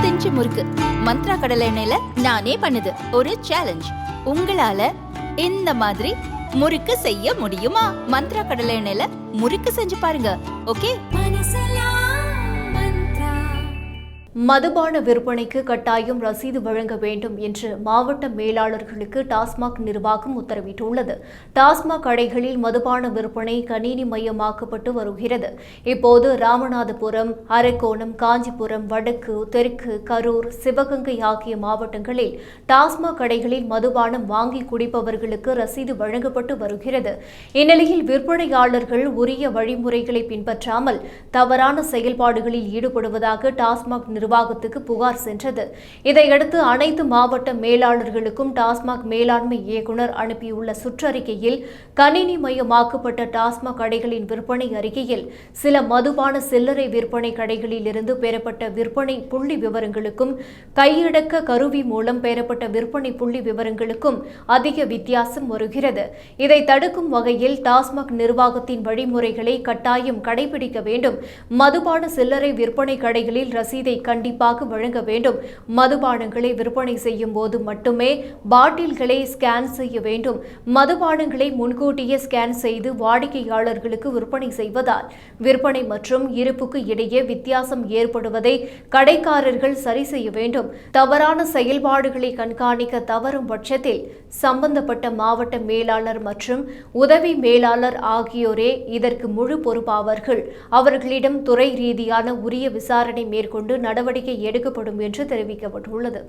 Inch முறுக்கு மந்த்ரா கடலை எண்ணெயில நானே பண்ணுது ஒரு சேலஞ்ச். உங்களால இந்த மாதிரி முறுக்கு செய்ய முடியுமா? மந்த்ரா கடலை எண்ணெயில முறுக்கு செஞ்சு பாருங்க. ஓகே. மதுபான விற்பனைக்கு கட்டாயம் ரசீது வழங்க வேண்டும் என்று மாவட்ட மேலாளர்களுக்கு டாஸ்மாக் நிர்வாகம் உத்தரவிட்டுள்ளது. டாஸ்மாக் கடைகளில் மதுபான விற்பனை கணினி மயமாக்கப்பட்டு வருகிறது. இப்போது ராமநாதபுரம், அரக்கோணம், காஞ்சிபுரம், வடக்கு, தெற்கு, கரூர், சிவகங்கை ஆகிய மாவட்டங்களில் டாஸ்மாக் கடைகளில் மதுபானம் வாங்கி குடிப்பவர்களுக்கு ரசீது வழங்கப்பட்டு வருகிறது. இந்நிலையில் விற்பனையாளர்கள் உரிய வழிமுறைகளை பின்பற்றாமல் தவறான செயல்பாடுகளில் ஈடுபடுவதாக டாஸ்மாக் நிர்வாகத்துக்கு புகார் சென்றது. இதையடுத்து அனைத்து மாவட்ட மேலாளர்களுக்கும் டாஸ்மாக் மேலாண்மை இயக்குநர் அனுப்பியுள்ள சுற்றறிக்கையில் கணினி மயமாக்கப்பட்ட டாஸ்மாக் கடைகளின் விற்பனை அறிக்கையில் சில மதுபான சில்லறை விற்பனை கடைகளில் இருந்து பெறப்பட்ட விற்பனை புள்ளி விவரங்களுக்கும் கையடக்க கருவி மூலம் பெறப்பட்ட விற்பனை புள்ளி விவரங்களுக்கும் அதிக வித்தியாசம் வருகிறது. இதை தடுக்கும் வகையில் டாஸ்மாக் நிர்வாகத்தின் வழிமுறைகளை கட்டாயம் கடைபிடிக்க வேண்டும். மதுபான சில்லறை விற்பனை கடைகளில் ரசீதை கண்டிப்பாக வழங்க வேண்டும். மதுபானங்களை விற்பனை செய்யும் போது மட்டுமே பாட்டில்களை ஸ்கேன் செய்ய வேண்டும். மதுபானங்களை முன்கூட்டியே ஸ்கேன் செய்து வாடிக்கையாளர்களுக்கு விற்பனை செய்வதால் விற்பனை மற்றும் இருப்புக்கு இடையே வித்தியாசம் ஏற்படுவதை கடைக்காரர்கள் சரி செய்ய வேண்டும். தவறான செயல்பாடுகளை கண்காணிக்க தவறும் பட்சத்தில் சம்பந்தப்பட்ட மாவட்ட மேலாளர் மற்றும் உதவி மேலாளர் ஆகியோரே இதற்கு முழு பொறுப்பாவார்கள். அவர்களிடம் துறை ரீதியான உரிய விசாரணை மேற்கொண்டு நடவடிக்கை எடுக்கப்படும் என்று தெரிவிக்கப்பட்டுள்ளது.